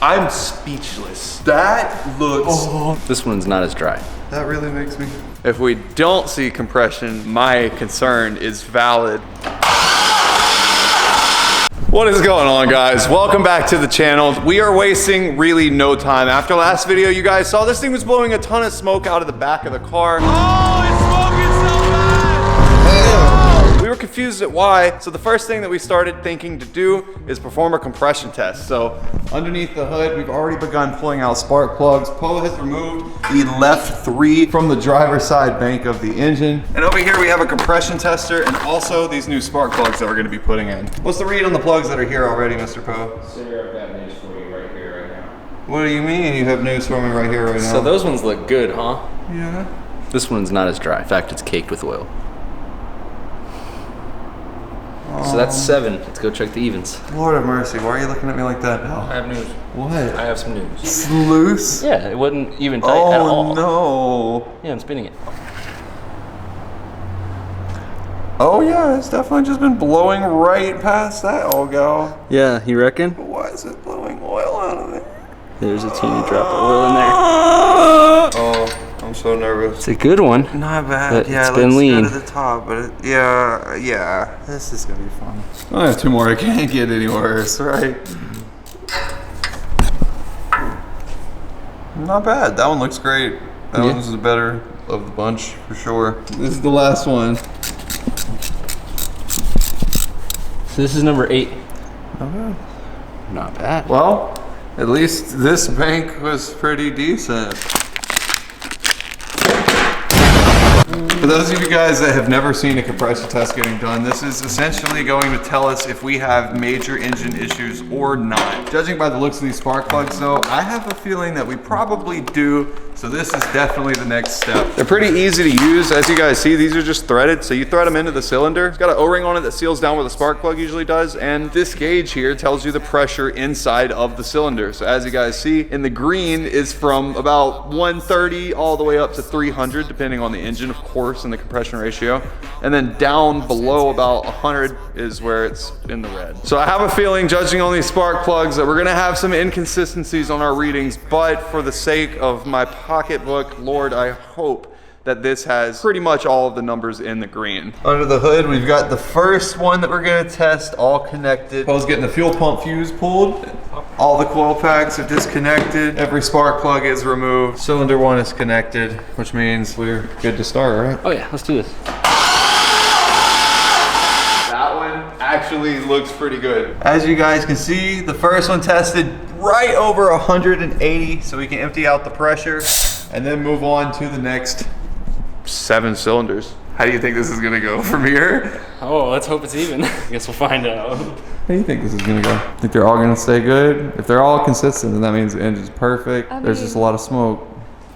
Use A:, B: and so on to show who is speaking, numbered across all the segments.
A: I'm speechless. That looks... Oh.
B: This one's not as dry.
A: That really makes me... If we don't see compression, my concern is valid. What is going on, guys? Welcome back to the channel. We are wasting really no time. After last video, you guys saw this thing was blowing a ton of smoke out of the back of the car. Oh, it's smoking so bad! We were confused at why, so the first thing that we started thinking to do is perform a compression test. So underneath the hood, we've already begun pulling out spark plugs. Poe has removed the left 3 from the driver's side bank of the engine. And over here we have a compression tester and also these new spark plugs that we're gonna be putting in. What's the read on the plugs that are here already, Mr. Poe?
B: Sir, I've got news for you right here, right now.
A: What do you mean you have news for me right here, right now?
B: So those ones look good, huh?
A: Yeah.
B: This one's not as dry. In fact, it's caked with oil. So that's 7. Let's go check the evens.
A: Lord of mercy, why are you looking at me like that now?
B: I have news.
A: What?
B: I have some news.
A: It's loose?
B: Yeah, it wasn't even tight at all.
A: Oh no.
B: Yeah, I'm spinning it.
A: Oh yeah, it's definitely just been blowing right past that old gal.
B: Yeah, you reckon?
A: Why is it blowing oil out of it?
B: There's a teeny drop of oil in there.
A: Oh, I'm so nervous.
B: It's a good one.
A: Not bad.
B: But
A: Yeah,
B: it's been lean.
A: good at the top, but yeah. This is gonna be fun. I have 2 more. It can't get any worse, right? Not bad. That one looks great. That one's the better of the bunch for sure. This is the last one.
B: So this is number 8.
A: Not bad.
B: Not bad.
A: Well, at least this bank was pretty decent. For those of you guys that have never seen a compression test getting done, this is essentially going to tell us if we have major engine issues or not. Judging by the looks of these spark plugs though, I have a feeling that we probably do, so this is definitely the next step. They're pretty easy to use. As you guys see, these are just threaded, so you thread them into the cylinder. It's got an O-ring on it that seals down where the spark plug usually does, and this gauge here tells you the pressure inside of the cylinder. So as you guys see, in the green is from about 130 all the way up to 300, depending on the engine, of course, and the compression ratio. And then down below about 100 is where it's in the red. So I have a feeling, judging on these spark plugs, that we're gonna have some inconsistencies on our readings, but for the sake of my pocketbook, Lord, I hope that this has pretty much all of the numbers in the green. Under the hood, we've got the first one that we're gonna test, all connected. Poe's getting the fuel pump fuse pulled. All the coil packs are disconnected. Every spark plug is removed. Cylinder 1 is connected, which means we're good to start, right?
B: Oh yeah, let's do this.
A: That one actually looks pretty good. As you guys can see, the first one tested right over 180, so we can empty out the pressure and then move on to the next 7 cylinders. How do you think this is gonna go from here?
B: Oh, let's hope it's even. I guess we'll find out.
A: How do you think this is gonna go? Think they're all gonna stay good? If they're all consistent, then that means the engine's perfect. There's just a lot of smoke.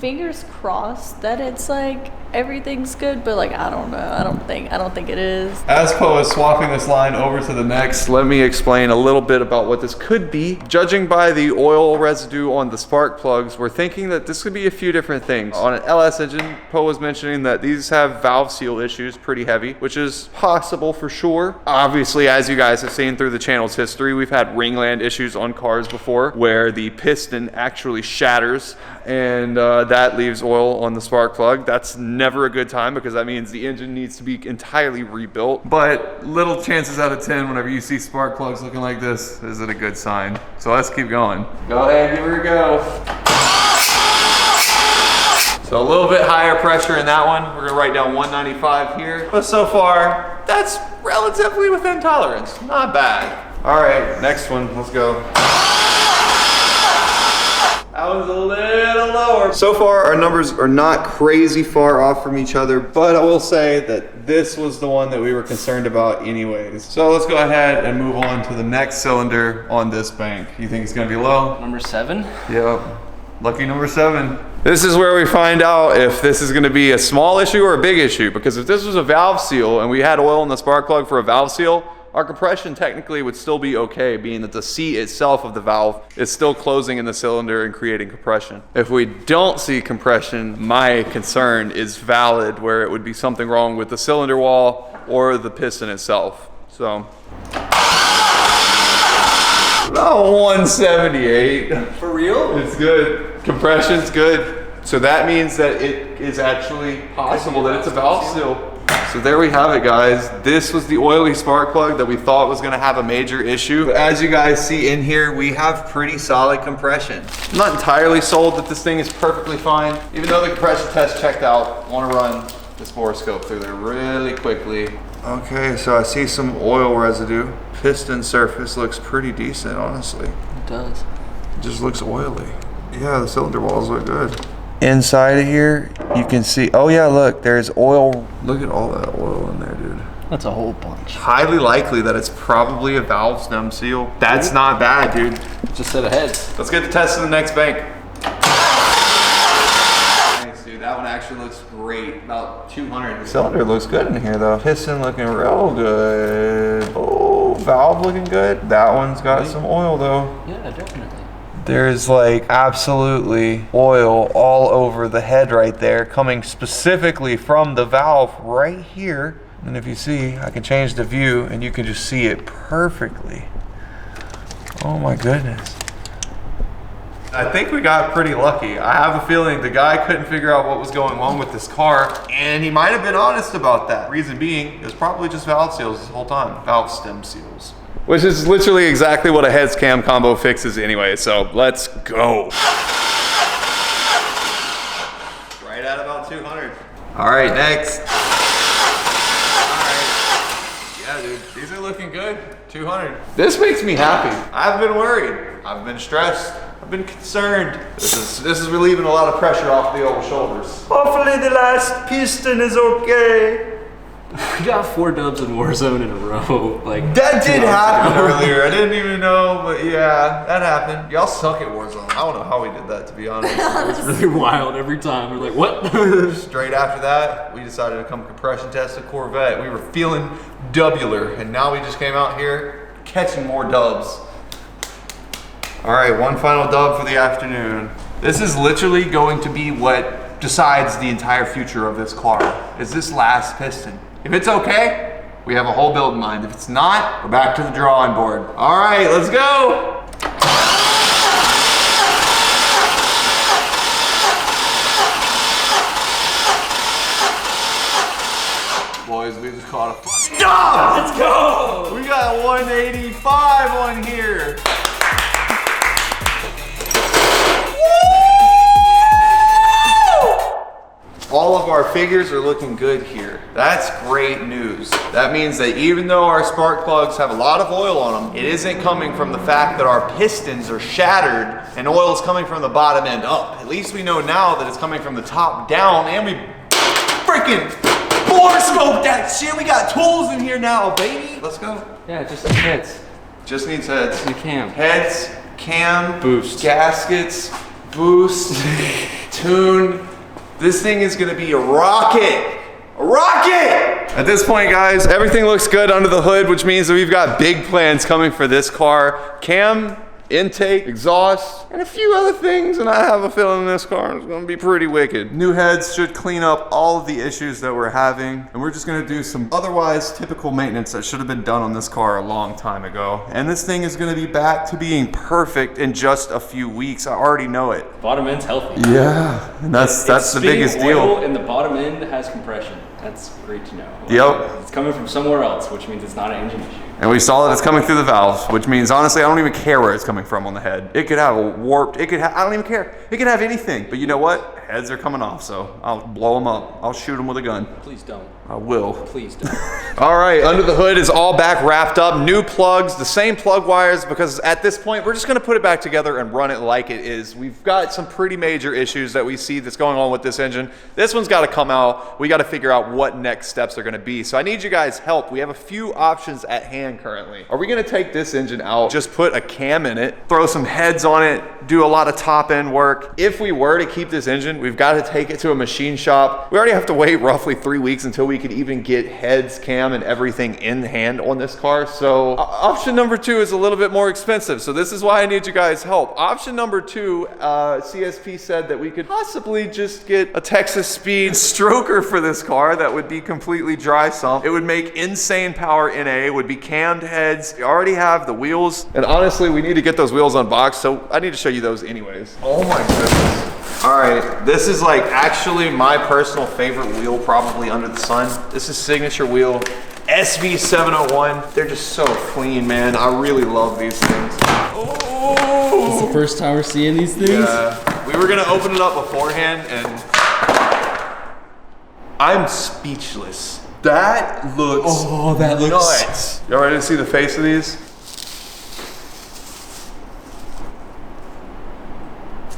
C: Fingers crossed that it's like everything's good, but like I don't know. I don't think it is.
A: As Poe is swapping this line over to the next, let me explain a little bit about what this could be. Judging by the oil residue on the spark plugs, we're thinking that this could be a few different things. On an LS engine, Poe was mentioning that these have valve seal issues pretty heavy, which is possible for sure. Obviously, as you guys have seen through the channel's history, we've had ringland issues on cars before where the piston actually shatters and that leaves oil on the spark plug. That's never a good time because that means the engine needs to be entirely rebuilt. But little chances out of 10 whenever you see spark plugs looking like this is it a good sign. So let's keep going. Go ahead, give her a go. So a little bit higher pressure in that one. We're gonna write down 195 here. But so far, that's relatively within tolerance. Not bad. All right, next one, let's go. That was a little lower. So far, our numbers are not crazy far off from each other, but I will say that this was the one that we were concerned about anyways. So let's go ahead and move on to the next cylinder on this bank. You think it's gonna be low?
B: Number 7?
A: Yep, lucky number 7. This is where we find out if this is gonna be a small issue or a big issue, because if this was a valve seal and we had oil in the spark plug for a valve seal, our compression technically would still be okay, being that the seat itself of the valve is still closing in the cylinder and creating compression. If we don't see compression, my concern is valid, where it would be something wrong with the cylinder wall or the piston itself. So About 178.
B: For real?
A: It's good. Compression's good. So that means that it is actually possible that it's a valve seal. So there we have it, guys. This was the oily spark plug that we thought was gonna have a major issue. But as you guys see in here, we have pretty solid compression. I'm not entirely sold that this thing is perfectly fine. Even though the compression test checked out, I wanna run this borescope through there really quickly. Okay, so I see some oil residue. Piston surface looks pretty decent, honestly.
B: It does.
A: It just looks oily. Yeah, the cylinder walls look good. Inside of here, you can see, oh yeah, look, there's oil. Look at all that oil in there, dude.
B: That's a whole bunch.
A: Highly likely that it's probably a valve stem seal. That's not bad, dude.
B: Just set of heads.
A: Let's get the test to the next bank. Nice, dude. That one actually looks great. About 200. The cylinder looks good in here, though. Piston looking real good. Oh, valve looking good. That one's got some oil, though.
B: Yeah, definitely.
A: There's like absolutely oil all over the head right there, coming specifically from the valve right here. And if you see, I can change the view and you can just see it perfectly. Oh my goodness. I think we got pretty lucky. I have a feeling the guy couldn't figure out what was going on with this car, and he might have been honest about that. Reason being, it was probably just valve seals this whole time, valve stem seals. Which is literally exactly what a heads cam combo fixes anyway, so let's go. Right at about 200. All right, next. All right. Yeah, dude, these are looking good. 200. This makes me happy. I've been worried. I've been stressed. I've been concerned. This is relieving a lot of pressure off the old shoulders. Hopefully the last piston is okay.
B: We got 4 dubs in Warzone in a row. Like
A: that did happen earlier. I didn't even know, but yeah, that happened. Y'all suck at Warzone. I don't know how we did that, to be honest.
B: It's really wild every time. We're like, what?
A: Straight after that, we decided to come compression test a Corvette. We were feeling dubular, and now we just came out here catching more dubs. All right, one final dub for the afternoon. This is literally going to be what decides the entire future of this car, is this last piston. If it's okay, we have a whole build in mind. If it's not, we're back to the drawing board. All right, let's go. Boys, we just caught a fucking dub.
B: Let's go!
A: We got 185 on here. All of our figures are looking good here. That's great news. That means that even though our spark plugs have a lot of oil on them, it isn't coming from the fact that our pistons are shattered and oil is coming from the bottom end up. At least we know now that it's coming from the top down, and we freaking borescope that shit. We got tools in here now, baby. Let's go.
B: Yeah, just heads.
A: Just needs heads.
B: And a cam.
A: Heads, cam,
B: Boost.
A: gaskets, boost, tune. This thing is gonna be a rocket. A rocket! At this point, guys, everything looks good under the hood, which means that we've got big plans coming for this car. Cam, intake, exhaust, and a few other things, and I have a feeling this car is gonna be pretty wicked. New heads should clean up all of the issues that we're having, and we're just gonna do some otherwise typical maintenance that should have been done on this car a long time ago. And this thing is gonna be back to being perfect in just a few weeks. I already know it.
B: Bottom end's healthy.
A: Yeah, and that's the biggest
B: oil
A: deal.
B: and the bottom end has compression. That's great to know.
A: Yep.
B: It's coming from somewhere else, which means it's not an engine issue.
A: And we saw that it's coming through the valves, which means honestly, I don't even care where it's coming from on the head. It could have a warped, I don't even care. It could have anything, but you know what? Heads are coming off, so I'll blow them up. I'll shoot them with a gun.
B: Please don't.
A: I will.
B: Please don't.
A: All right, under the hood is all back wrapped up. New plugs, the same plug wires, because at this point, we're just gonna put it back together and run it like it is. We've got some pretty major issues that we see that's going on with this engine. This one's gotta come out. We gotta figure out what next steps are gonna be. So I need you guys' help. We have a few options at hand currently. Are we gonna take this engine out, just put a cam in it, throw some heads on it, do a lot of top end work. If we were to keep this engine, we've got to take it to a machine shop. We already have to wait roughly 3 weeks until we could even get heads, cam, and everything in hand on this car. So option number 2 is a little bit more expensive. So this is why I need you guys' help. Option number 2, CSP said that we could possibly just get a Texas Speed stroker for this car that would be completely dry sump. It would make insane power in A, would be cammed heads. We already have the wheels. And honestly, we need to get those wheels unboxed. So I need to show you those anyways. Oh my goodness. All right, this is like actually my personal favorite wheel probably under the sun. This is signature wheel SV701. They're just so clean, man. I really love these things. Oh!
B: It's the first time we're seeing these things?
A: Yeah. We were gonna open it up beforehand and I'm speechless. That looks nuts. Y'all ready to see the face of these?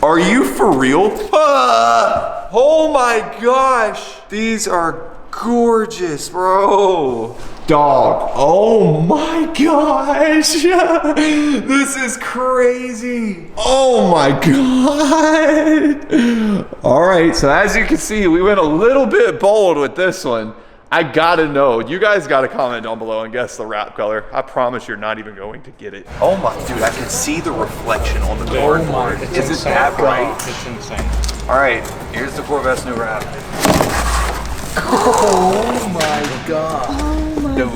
A: Are you for real? Ah! Oh my gosh. These are gorgeous, bro. Dog. Oh my gosh. This is crazy. Oh my god. All right, so as you can see, we went a little bit bold with this one. I gotta know. You guys gotta comment down below and guess the wrap color. I promise you're not even going to get it. Oh my, dude, I can see the reflection on the cardboard. Is it that bright?
D: It's insane.
A: All right, here's the Corvette's new wrap.
B: Oh my god.
C: Oh my god.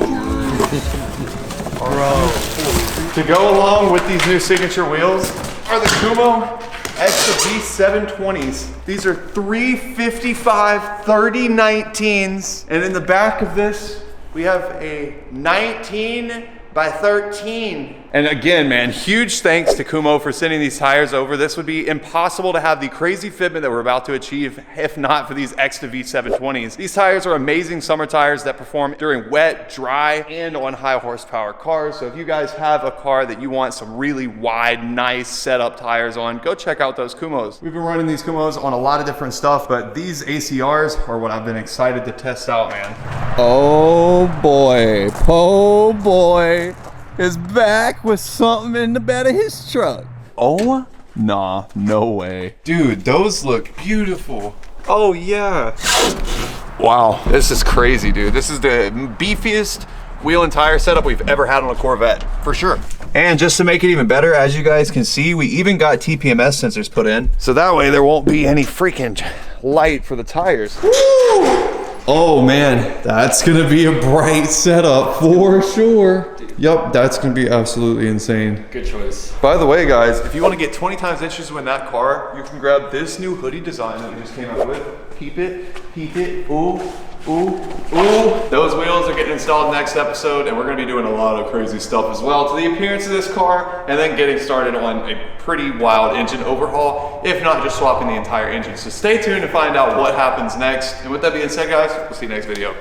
A: Bro. To go along with these new signature wheels are the Kumho Extra V720s. These are 355 3019s. And in the back of this, we have a 19 by 13. And again, man, huge thanks to Kumho for sending these tires over. This would be impossible to have the crazy fitment that we're about to achieve if not for these Extra V720s. These tires are amazing summer tires that perform during wet, dry, and on high horsepower cars. So if you guys have a car that you want some really wide, nice setup tires on, go check out those Kumhos. We've been running these Kumhos on a lot of different stuff, but these ACRs are what I've been excited to test out, man.
E: Oh boy is back with something in the bed of his truck.
A: Oh,
E: Nah, no way.
A: dude, those look beautiful. Oh yeah. Wow, this is crazy, dude. This is the beefiest wheel and tire setup we've ever had on a Corvette, for sure. And just to make it even better, as you guys can see, we even got TPMS sensors put in. So that way there won't be any freaking light for the tires. Woo! Oh man, that's gonna be a bright setup for sure. Yup, that's gonna be absolutely insane.
B: Good choice.
A: By the way, guys, if you want to get 20 times interested in that car, you can grab this new hoodie design that we just came out with. Peep it, ooh, ooh, ooh. Those wheels are getting installed next episode, and we're gonna be doing a lot of crazy stuff as well to the appearance of this car, and then getting started on a pretty wild engine overhaul, if not just swapping the entire engine. So stay tuned to find out what happens next. And with that being said, guys, we'll see you next video.